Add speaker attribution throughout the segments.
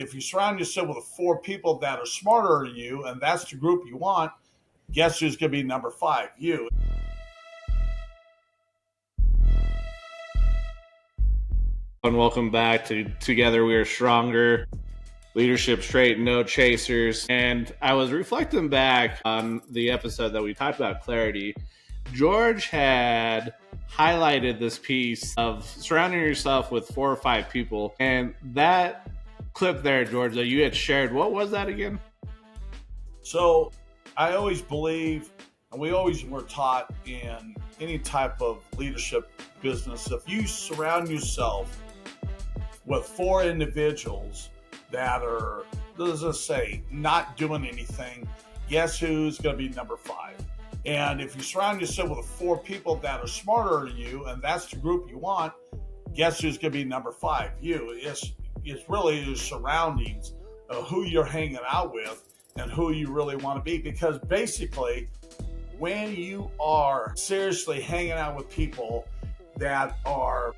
Speaker 1: If you surround yourself with 4 people that are smarter than you, and that's the group you want, guess who's going to be number 5? You.
Speaker 2: And welcome back to Together We Are Stronger, Leadership Straight, No Chasers. And I was reflecting back on the episode that we talked about clarity. George had highlighted this piece of surrounding yourself with 4 or 5 people. And that clip there, George, that you had shared, what was that again?
Speaker 1: So I always believe, and we always were taught in any type of leadership business, if you surround yourself with 4 individuals that are, let's just say, not doing anything, guess who's going to be number 5? And if you surround yourself with 4 people that are smarter than you, and that's the group you want, guess who's going to be number 5? You. It's really your surroundings, who you're hanging out with, and who you really want to be. Because basically, when you are seriously hanging out with people that are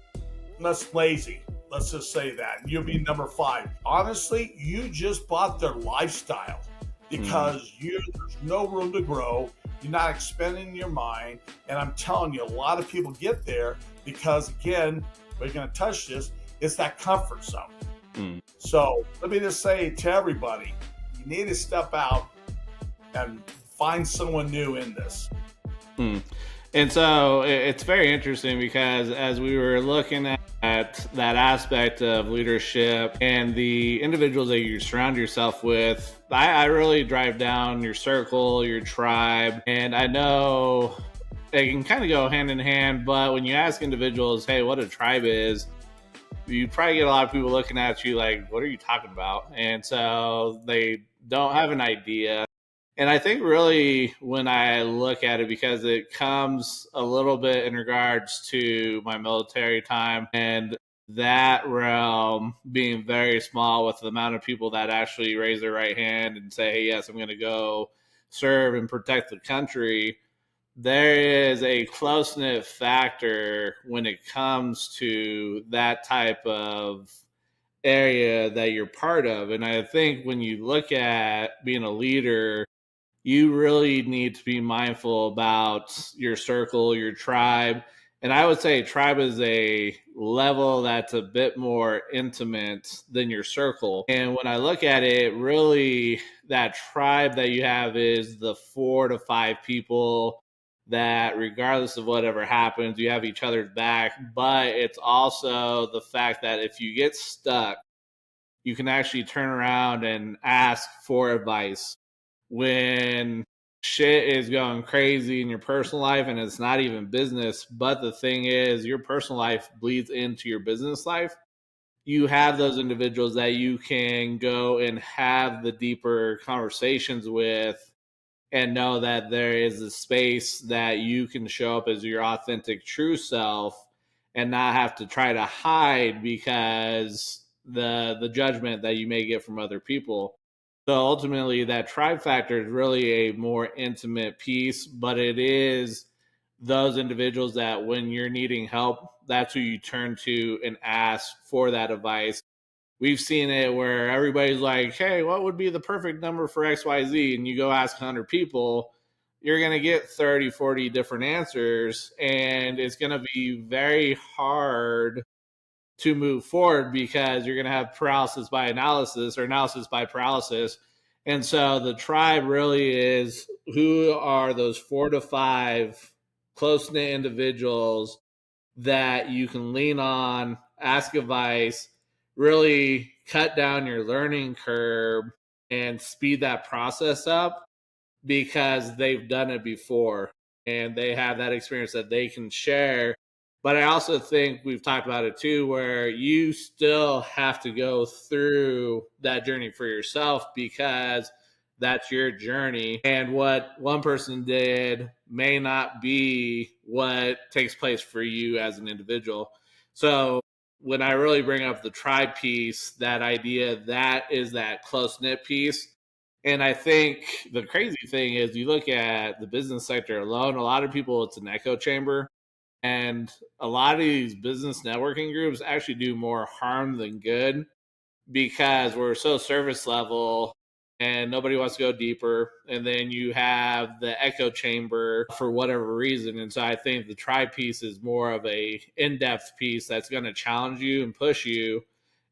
Speaker 1: less lazy, let's just say that, you'll be number 5. Honestly, you just bought their lifestyle because there's no room to grow. You're not expending your mind. And I'm telling you, a lot of people get there because, again, we're going to touch this, it's that comfort zone. So let me just say to everybody, you need to step out and find someone new in this.
Speaker 2: And so it's very interesting because as we were looking at that aspect of leadership and the individuals that you surround yourself with, I really drive down your circle, your tribe. And I know they can kind of go hand in hand, but when you ask individuals, hey, what a tribe is, you probably get a lot of people looking at you like, what are you talking about? And so they don't have an idea. And I think really when I look at it, because it comes a little bit in regards to my military time and that realm being very small with the amount of people that actually raise their right hand and say, hey, yes, I'm going to go serve and protect the country. There is a close-knit factor when it comes to that type of area that you're part of. And I think when you look at being a leader, you really need to be mindful about your circle, your tribe. And I would say tribe is a level that's a bit more intimate than your circle. And when I look at it, really that tribe that you have is the 4 to 5 people that regardless of whatever happens, you have each other's back. But it's also the fact that if you get stuck, you can actually turn around and ask for advice when shit is going crazy in your personal life and it's not even business. But the thing is, your personal life bleeds into your business life. You have those individuals that you can go and have the deeper conversations with and know that there is a space that you can show up as your authentic true self and not have to try to hide because the judgment that you may get from other people. So ultimately, that tribe factor is really a more intimate piece, but it is those individuals that when you're needing help, that's who you turn to and ask for that advice. We've seen it where everybody's like, hey, what would be the perfect number for XYZ? And you go ask 100 people, you're going to get 30, 40 different answers. And it's going to be very hard to move forward because you're going to have paralysis by analysis or analysis by paralysis. And so the tribe really is who are those 4 to 5 close-knit individuals that you can lean on, ask advice, really cut down your learning curve and speed that process up because they've done it before and they have that experience that they can share. But I also think we've talked about it too, where you still have to go through that journey for yourself because that's your journey. And what one person did may not be what takes place for you as an individual. So when I really bring up the tribe piece, that idea, that is that close-knit piece. And I think the crazy thing is you look at the business sector alone, a lot of people, it's an echo chamber. And a lot of these business networking groups actually do more harm than good because we're so surface level and nobody wants to go deeper. And then you have the echo chamber for whatever reason. And so I think the tribe piece is more of a in-depth piece that's going to challenge you and push you,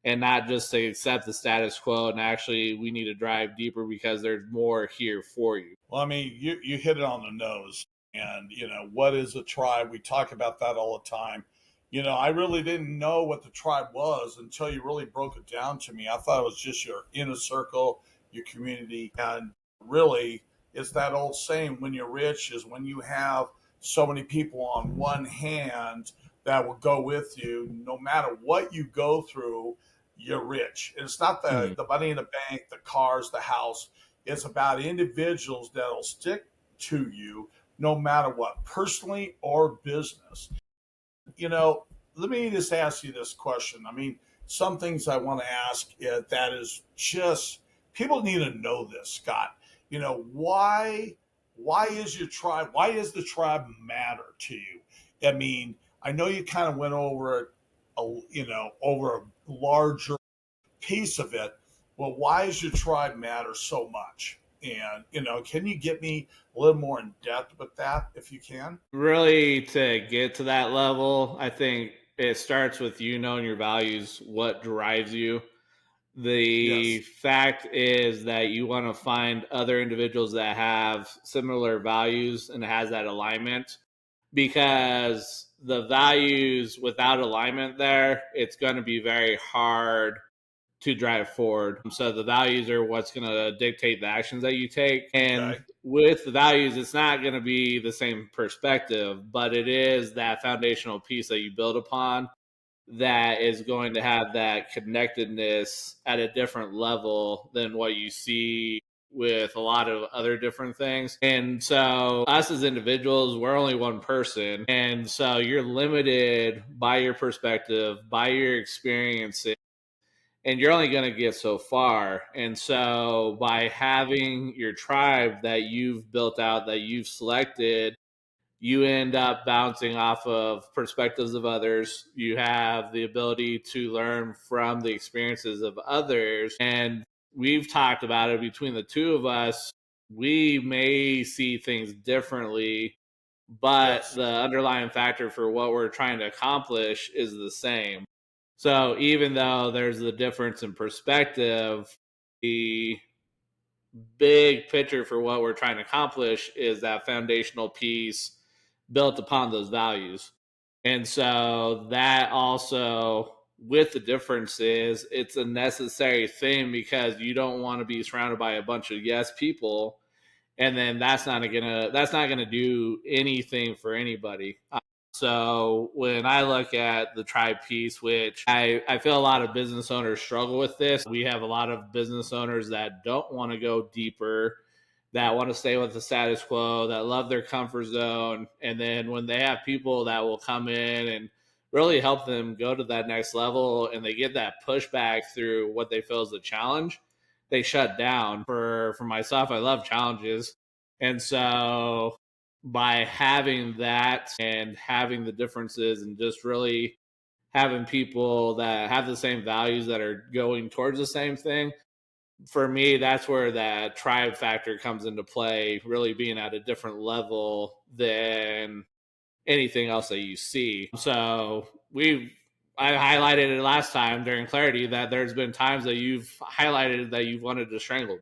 Speaker 2: and not just to accept the status quo. And actually, we need to drive deeper because there's more here for you.
Speaker 1: Well, I mean, you hit it on the nose. And, what is a tribe? We talk about that all the time. I really didn't know what the tribe was until you really broke it down to me. I thought it was just your inner circle, your community. And really, it's that old saying, when you're rich is when you have so many people on one hand that will go with you. No matter what you go through, you're rich. And it's not the money in the bank, the cars, the house. It's about individuals that'll stick to you no matter what, personally or business. Let me just ask you this question. I mean, some things I want to ask that is just people need to know this, Scott. Why is your tribe? Why does the tribe matter to you? I mean, I know you kind of went over it, over a larger piece of it. Well, why does your tribe matter so much? And, can you get me a little more in depth with that if you can?
Speaker 2: Really, to get to that level, I think it starts with you knowing your values, what drives you. The
Speaker 1: Yes.
Speaker 2: fact is that you want to find other individuals that have similar values and has that alignment, because the values without alignment there, it's going to be very hard to drive forward. So the values are what's going to dictate the actions that you take. And
Speaker 1: Okay.
Speaker 2: with the values, it's not going to be the same perspective, but it is that foundational piece that you build upon that is going to have that connectedness at a different level than what you see with a lot of other different things. And so us as individuals, we're only one person. And so you're limited by your perspective, by your experiences, and you're only going to get so far. And so by having your tribe that you've built out, that you've selected, you end up bouncing off of perspectives of others. You have the ability to learn from the experiences of others. And we've talked about it between the two of us. We may see things differently, but
Speaker 1: Yes.
Speaker 2: the underlying factor for what we're trying to accomplish is the same. So even though there's the difference in perspective, the big picture for what we're trying to accomplish is that foundational piece built upon those values. And so that also, with the difference, is it's a necessary thing, because you don't want to be surrounded by a bunch of yes people, and then that's not gonna do anything for anybody. So when I look at the tribe piece, which I feel a lot of business owners struggle with this, we have a lot of business owners that don't want to go deeper, that want to stay with the status quo, that love their comfort zone. And then when they have people that will come in and really help them go to that next level, and they get that pushback through what they feel is the challenge, they shut down. For myself, I love challenges. And so by having that and having the differences and just really having people that have the same values that are going towards the same thing, for me, that's where that tribe factor comes into play, really being at a different level than anything else that you see. So I highlighted it last time during Clarity that there's been times that you've highlighted that you've wanted to strangle.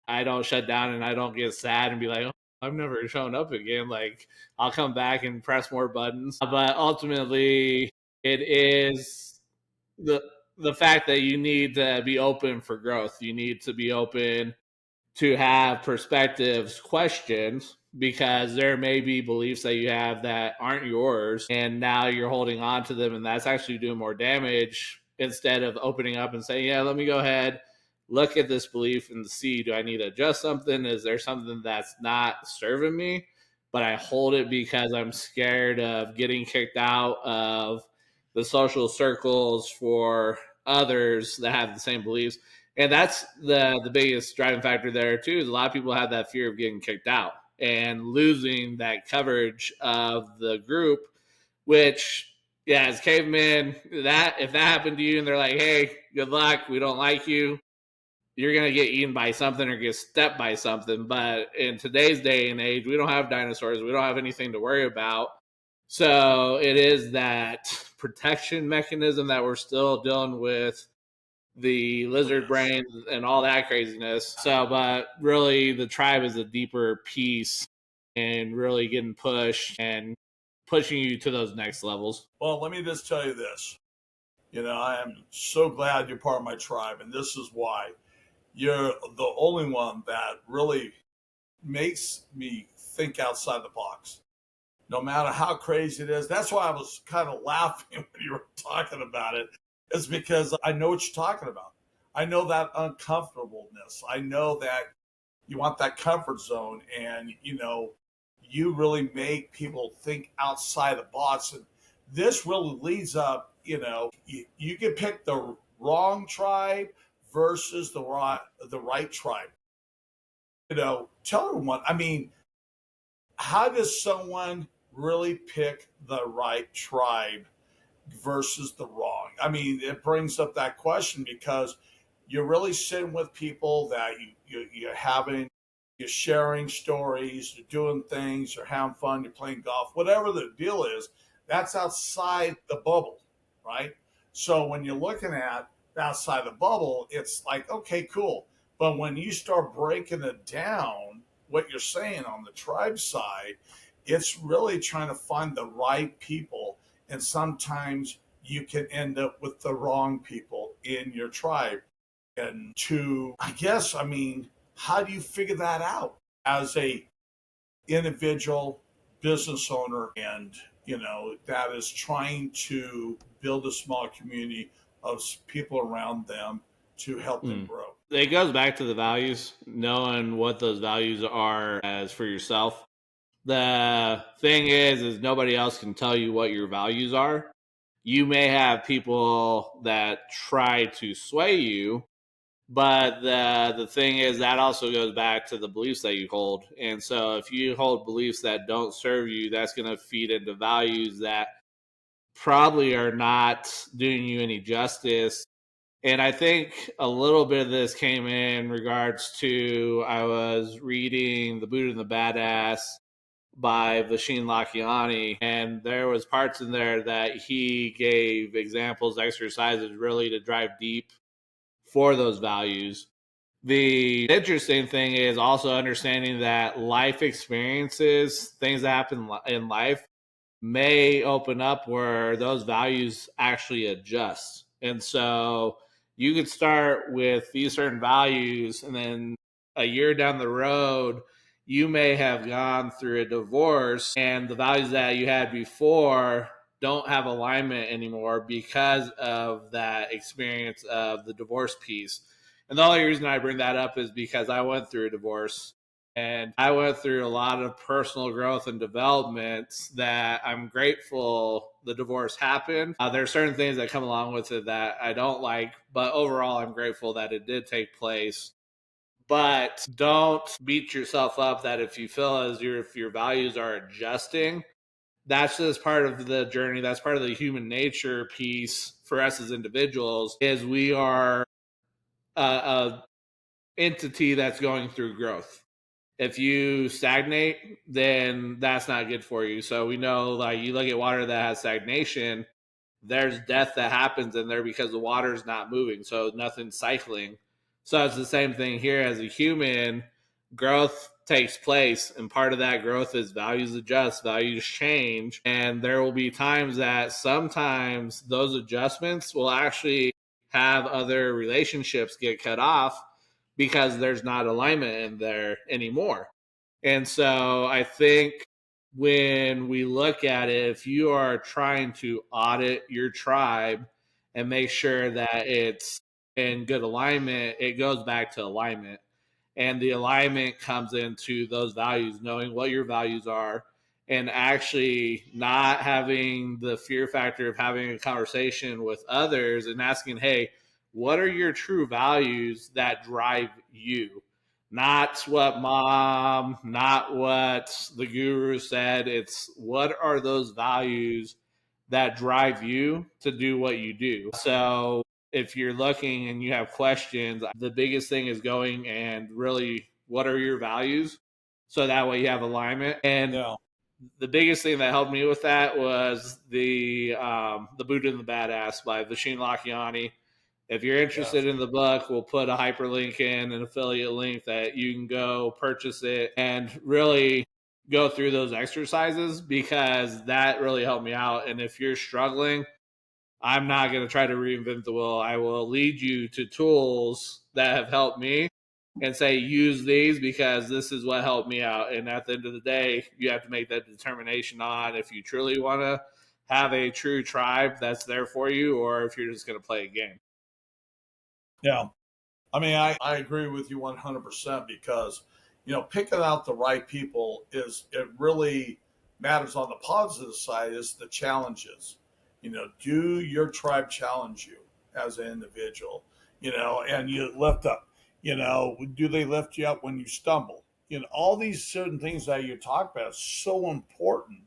Speaker 2: I don't shut down and I don't get sad and be like, oh, I'm never showing up again. Like, I'll come back and press more buttons. But ultimately, it is the the fact that you need to be open for growth. You need to be open to have perspectives questions, because there may be beliefs that you have that aren't yours, and now you're holding on to them, and that's actually doing more damage, instead of opening up and saying, yeah, let me go ahead, look at this belief and see, do I need to adjust something? Is there something that's not serving me, but I hold it because I'm scared of getting kicked out of the social circles for others that have the same beliefs? And that's the biggest driving factor there too. Is a lot of people have that fear of getting kicked out and losing that coverage of the group, which yeah, as cavemen, that if that happened to you and they're like, hey, good luck, we don't like you, you're going to get eaten by something or get stepped by something. But in today's day and age, we don't have dinosaurs. We don't have anything to worry about. So it is that protection mechanism that we're still dealing with, the lizard brain and all that craziness. So, but really the tribe is a deeper piece and really getting pushed and pushing you to those next levels.
Speaker 1: Well, let me just tell you this. I am so glad you're part of my tribe, and this is why. You're the only one that really makes me think outside the box, no matter how crazy it is. That's why I was kind of laughing when you were talking about it, is because I know what you're talking about. I know that uncomfortableness. I know that you want that comfort zone, and you really make people think outside the box. And this really leads up, you can pick the wrong tribe versus the right tribe. Tell everyone, I mean, how does someone really pick the right tribe versus the wrong? I mean, it brings up that question because you're really sitting with people that you're having, you're sharing stories, you're doing things, you're having fun, you're playing golf, whatever the deal is. That's outside the bubble, right? So when you're looking at outside the bubble, it's like, okay, cool. But when you start breaking it down, what you're saying on the tribe side, it's really trying to find the right people. And sometimes you can end up with the wrong people in your tribe. And I guess, I mean, how do you figure that out as a individual business owner and, that is trying to build a small community of people around them to help them grow?
Speaker 2: It goes back to the values, knowing what those values are as for yourself. The thing is nobody else can tell you what your values are. You may have people that try to sway you, but the thing is that also goes back to the beliefs that you hold. And so if you hold beliefs that don't serve you, that's going to feed into values that probably are not doing you any justice. And I think a little bit of this came in regards to, I was reading The Buddha and the Badass by Vishen Lakhiani, and there was parts in there that he gave examples, exercises really to drive deep for those values. The interesting thing is also understanding that life experiences, things that happen in life, may open up where those values actually adjust. And so you could start with these certain values, and then a year down the road, you may have gone through a divorce, and the values that you had before don't have alignment anymore because of that experience of the divorce piece. And the only reason I bring that up is because I went through a divorce and I went through a lot of personal growth and development that I'm grateful the divorce happened. There are certain things that come along with it that I don't like, but overall, I'm grateful that it did take place. But don't beat yourself up that if you feel as if your values are adjusting, that's just part of the journey. That's part of the human nature piece for us as individuals. Is we are a entity that's going through growth. If you stagnate, then that's not good for you. So we know, like, you look at water that has stagnation, there's death that happens in there because the water is not moving. So nothing's cycling. So it's the same thing here. As a human, growth takes place. And part of that growth is values adjust, values change. And there will be times that sometimes those adjustments will actually have other relationships get cut off because there's not alignment in there anymore. And so I think when we look at it, if you are trying to audit your tribe and make sure that it's in good alignment, it goes back to alignment. And the alignment comes into those values, knowing what your values are, and actually not having the fear factor of having a conversation with others and asking, hey, what are your true values that drive you? Not what mom, not what the guru said. It's what are those values that drive you to do what you do. So if you're looking and you have questions, the biggest thing is going and really, what are your values? So that way you have alignment. And
Speaker 1: Yeah.
Speaker 2: the biggest thing that helped me with that was the Buddha and the Badass by Vishen Lakhiani. If you're
Speaker 1: Yes.
Speaker 2: interested in the book, we'll put a hyperlink in, an affiliate link that you can go purchase it and really go through those exercises, because that really helped me out. And if you're struggling, I'm not going to try to reinvent the wheel. I will lead you to tools that have helped me and say, use these because this is what helped me out. And at the end of the day, you have to make that determination on if you truly want to have a true tribe that's there for you, or if you're just going to play a game.
Speaker 1: Yeah. I mean, I agree with you 100% because, picking out the right people it really matters. On the positive side is the challenges. Do your tribe challenge you as an individual? And you lift up, do they lift you up when you stumble? All these certain things that you talk about is so important,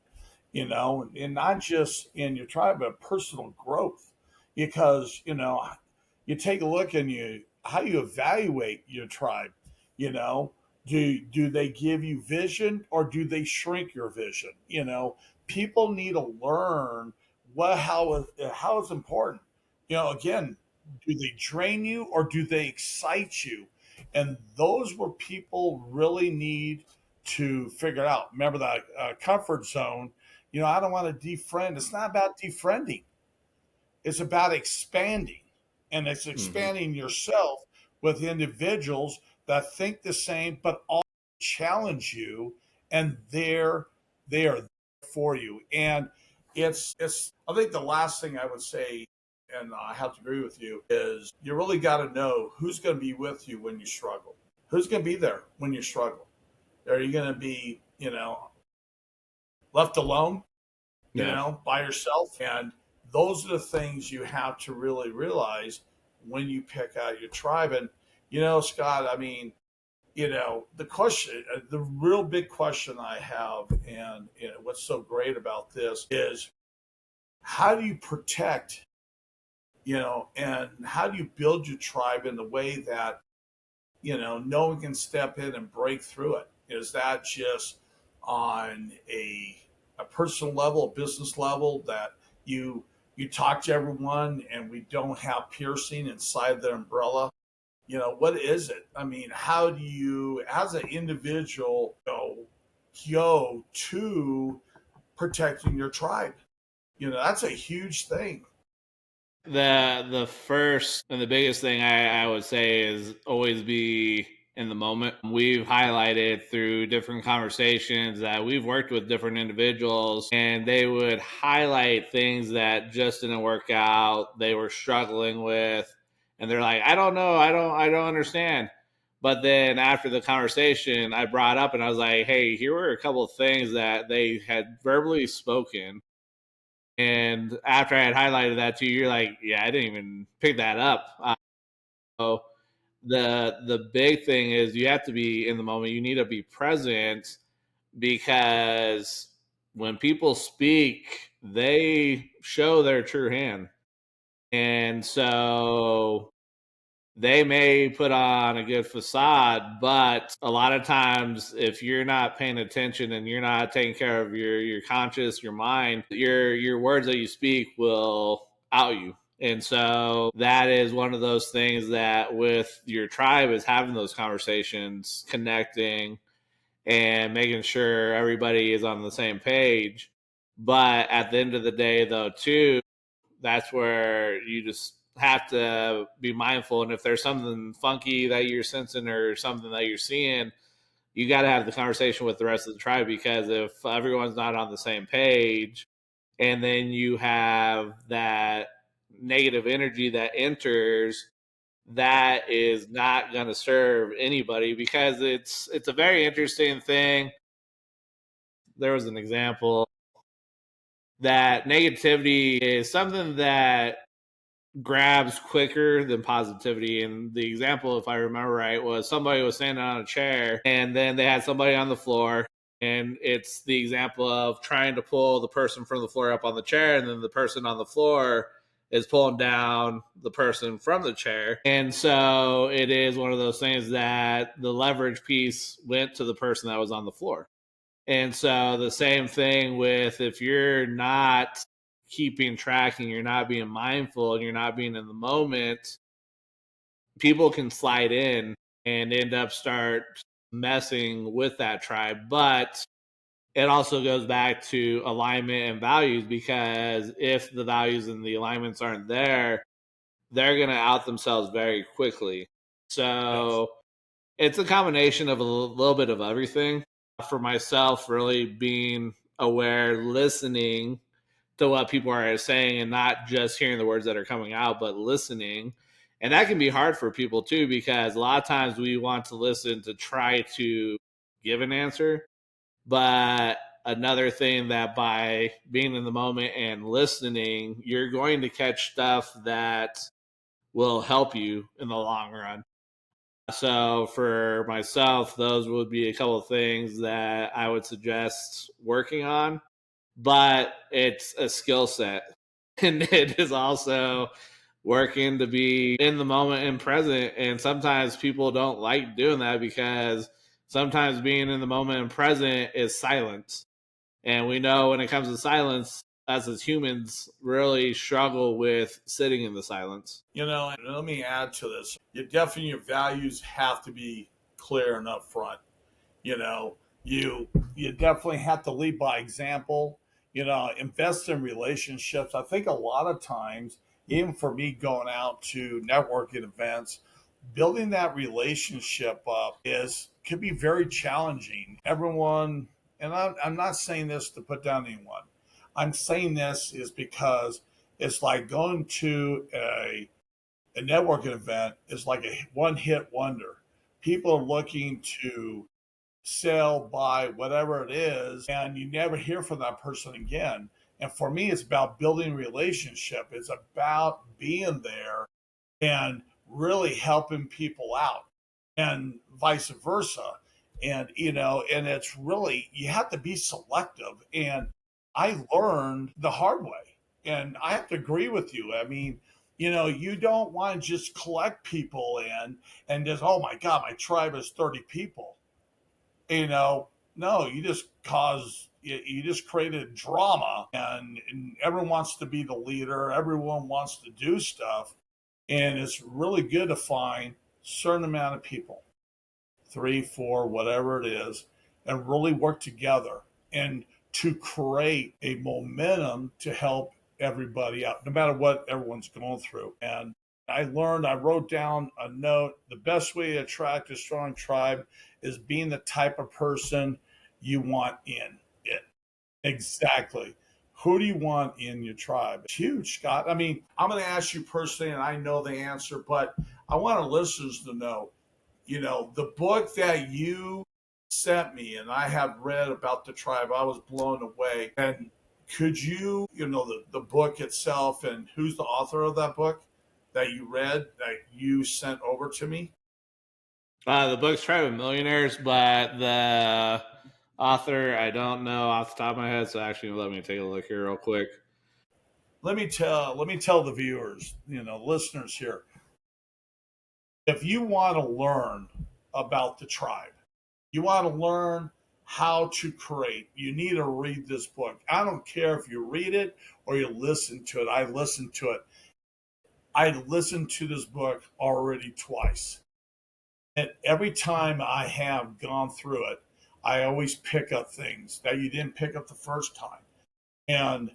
Speaker 1: and not just in your tribe, but personal growth. Because, you take a look and how you evaluate your tribe, you know, do they give you vision or do they shrink your vision? People need to learn how it's important. Again, do they drain you or do they excite you? And those where people really need to figure out. Remember that comfort zone. I don't want to defriend. It's not about defriending. It's about expanding, and it's
Speaker 2: Mm-hmm.
Speaker 1: expanding yourself with individuals that think the same, but all challenge you, and they are there for you. And it's. I think the last thing I would say, and I have to agree with you, is you really got to know who's going to be with you when you struggle. Who's going to be there when you struggle? Are you going to be, left alone?
Speaker 2: Yeah.
Speaker 1: By yourself. And those are the things you have to really realize when you pick out your tribe. And, Scott, I mean, the question, the real big question I have, and what's so great about this is how do you protect, and how do you build your tribe in the way that, no one can step in and break through it? Is that just on a personal level, a business level, that you talk to everyone and we don't have piercing inside the umbrella? What is it? I mean, how do you, as an individual, go to protecting your tribe? That's a huge thing.
Speaker 2: The first and the biggest thing I would say is always be in the moment. We've highlighted through different conversations that we've worked with different individuals, and they would highlight things that just didn't work out, they were struggling with, and they're like, I don't know, I don't understand. But then after the conversation, I brought up and I was like, hey, here were a couple of things that they had verbally spoken, and after I had highlighted that to you, you're like, yeah, I didn't even pick that up. So the big thing is you have to be in the moment. You need to be present, because when people speak, they show their true hand. And so they may put on a good facade, but a lot of times if you're not paying attention and you're not taking care of your conscious, your mind, your words that you speak will out you. And so that is one of those things that with your tribe is having those conversations, connecting, and making sure everybody is on the same page. But at the end of the day, though, too, that's where you just have to be mindful. And if there's something funky that you're sensing or something that you're seeing, you got to have the conversation with the rest of the tribe, because if everyone's not on the same page, and then you have that negative energy that enters, that is not going to serve anybody, because it's a very interesting thing. There was an example that negativity is something that grabs quicker than positivity. And the example, if I remember right, was somebody was standing on a chair and then they had somebody on the floor And it's the example of trying to pull the person from the floor up on the chair, and then the person on the floor is pulling down the person from the chair. And so it is one of those things that the leverage piece went to the person that was on the floor. And so the same thing with, if you're not keeping track and you're not being mindful and you're not being in the moment, people can slide in and end up start messing with that tribe. But it also goes back to alignment and values, because if the values and the alignments aren't there, they're going to out themselves very quickly. So it's a combination of a little bit of everything. For myself, really being aware, listening to what people are saying, and not just hearing the words that are coming out, but listening. And that can be hard for people too, because a lot of times we want to listen to try to give an answer. But another thing, that by being in the moment and listening, you're going to catch stuff that will help you in the long run. So for myself, those would be a couple of things that I would suggest working on. But it's a skill set. And it is also working to be in the moment and present. And sometimes people don't like doing that, because sometimes being in the moment and present is silence. And we know when it comes to silence, us as humans really struggle with sitting in the silence.
Speaker 1: And let me add to this. Your values have to be clear and upfront. You know, you definitely have to lead by example. Invest in relationships. I think a lot of times, even for me going out to networking events, building that relationship up is could be very challenging. Everyone, and I'm not saying this to put down anyone. I'm saying this is because it's like going to a networking event is like a one hit wonder. People are looking to sell, buy, whatever it is, and you never hear from that person again. And for me, it's about building a relationship. It's about being there and really helping people out, and vice versa. And it's really, you have to be selective. And I learned the hard way. And I have to agree with you. I mean, you don't want to just collect people in and just, oh my God, my tribe is 30 people. No, you just created drama, and everyone wants to be the leader. Everyone wants to do stuff. And it's really good to find a certain amount of people, 3, 4, whatever it is, and really work together and to create a momentum to help everybody out, no matter what everyone's going through. And I wrote down a note: the best way to attract a strong tribe is being the type of person you want in it. Exactly. Who do you want in your tribe? It's huge, Scott. I mean, I'm going to ask you personally, and I know the answer, but I want our listeners to know, the book that you sent me and I have read about the tribe, I was blown away. And could you, the book itself, and who's the author of that book that you read, that you sent over to me?
Speaker 2: The book's Tribe of Millionaires, but the author, I don't know off the top of my head. So actually, let me take a look here real quick.
Speaker 1: Let me tell the viewers, listeners here, if you want to learn about the tribe, you want to learn how to create, you need to read this book. I don't care if you read it or you listen to it. I listened to it. I listened to this book already twice. And every time I have gone through it, I always pick up things that you didn't pick up the first time. And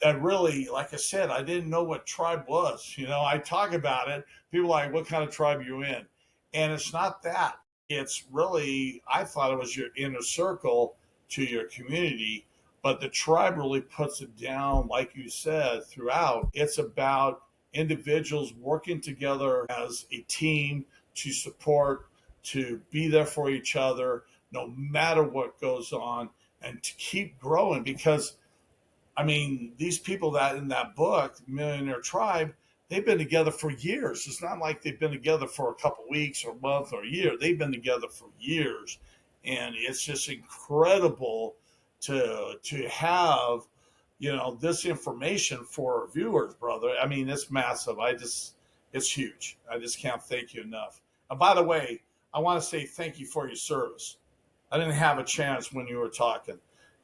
Speaker 1: that really, like I said, I didn't know what tribe was. I talk about it. People are like, what kind of tribe are you in? And it's not that. It's really, I thought it was your inner circle to your community, but the tribe really puts it down, like you said, throughout. It's about individuals working together as a team to support, to be there for each other, no matter what goes on, and to keep growing. Because I mean, these people that in that book, Millionaire Tribe, they've been together for years. It's not like they've been together for a couple of weeks or a month or a year. They've been together for years. and it's just incredible to have this information for our viewers, brother. I mean, it's massive. It's huge. I just can't thank you enough. And by the way, I want to say thank you for your service. I didn't have a chance when you were talking,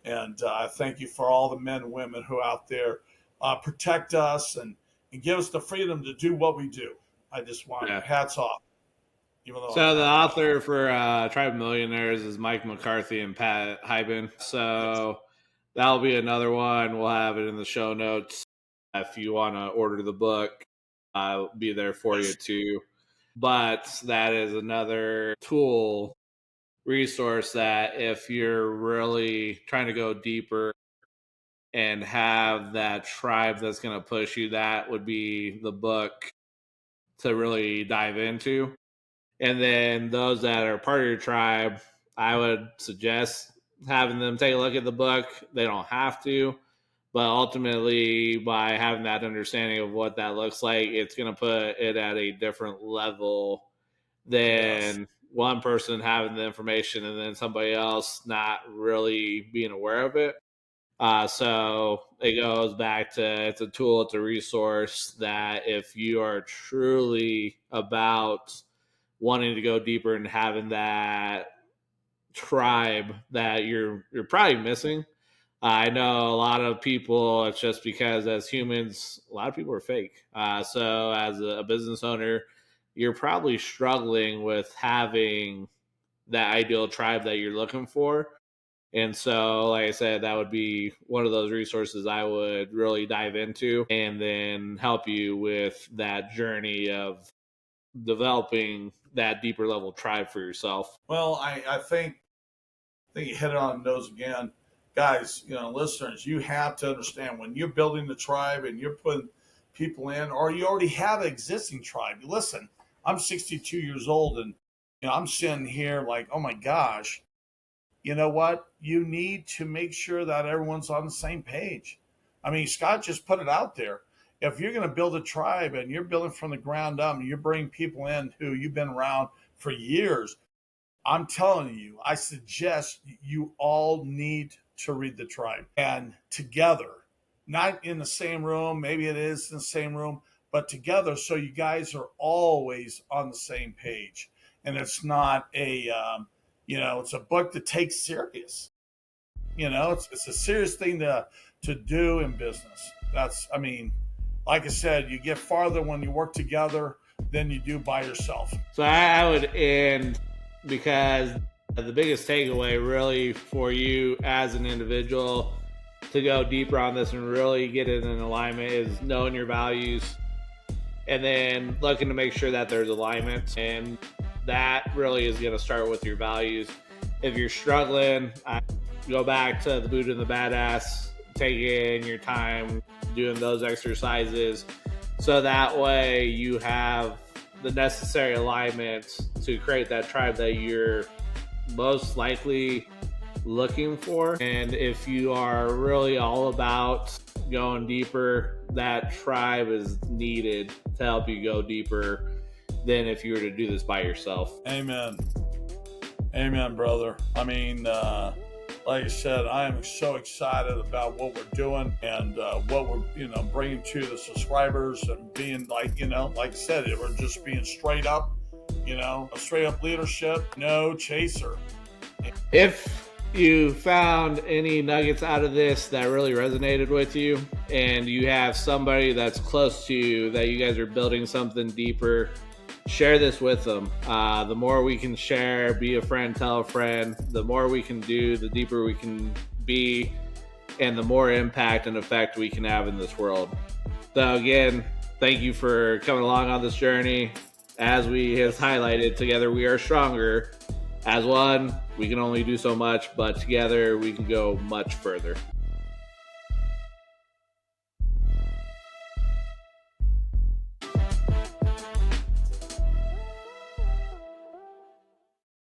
Speaker 1: and thank you for all the men and women who out there protect us and give us the freedom to do what we do. I just want hats off. Even though
Speaker 2: So the author for Tribe of Millionaires is Mike McCarthy and Pat Hyben. So that'll be another one. We'll have it in the show notes. If you want to order the book, I'll be there for you too. But that is another tool, resource that if you're really trying to go deeper and have that tribe that's going to push you, that would be the book to really dive into. And then those that are part of your tribe, I would suggest having them take a look at the book. They don't have to, but ultimately by having that understanding of what that looks like, it's going to put it at a different level than one person having the information and then somebody else not really being aware of it. So it goes back to, it's a tool, it's a resource that if you are truly about wanting to go deeper and having that tribe that you're probably missing. I know a lot of people, it's just because as humans, a lot of people are fake. So as a business owner, you're probably struggling with having that ideal tribe that you're looking for. And so, like I said, that would be one of those resources I would really dive into and then help you with that journey of developing that deeper level tribe for yourself.
Speaker 1: Well, I think you hit it on the nose again. Guys, listeners, you have to understand when you're building the tribe and you're putting people in, or you already have an existing tribe. Listen, I'm 62 years old and I'm sitting here like, oh my gosh, you know what? You need to make sure that everyone's on the same page. I mean, Scott just put it out there. If you're going to build a tribe and you're building from the ground up and you're bringing people in who you've been around for years, I'm telling you, I suggest you all need to read the tribe and together, not in the same room. Maybe it is in the same room, but together. So you guys are always on the same page. And it's not it's a book to take serious. It's a serious thing to do in business. Like I said, you get farther when you work together than you do by yourself.
Speaker 2: So I would end, because the biggest takeaway really for you as an individual to go deeper on this and really get it in alignment is knowing your values and then looking to make sure that there's alignment. And that really is going to start with your values. If you're struggling, go back to the Buddha and the Badass, taking your time doing those exercises so that way you have the necessary alignment to create that tribe that you're most likely looking for. And if you are really all about going deeper, that tribe is needed to help you go deeper than if you were to do this by yourself.
Speaker 1: Amen. Amen, brother. I mean, like I said, I am so excited about what we're doing and what we're, bringing to the subscribers and being like I said, we're just being straight up, a straight up leadership, no chaser.
Speaker 2: If you found any nuggets out of this that really resonated with you and you have somebody that's close to you that you guys are building something deeper, share this with them. The more we can share, be a friend, tell a friend, the more we can do, the deeper we can be, and the more impact and effect we can have in this world. So again, thank you for coming along on this journey. As we have highlighted, together we are stronger. As one, we can only do so much, but together we can go much further.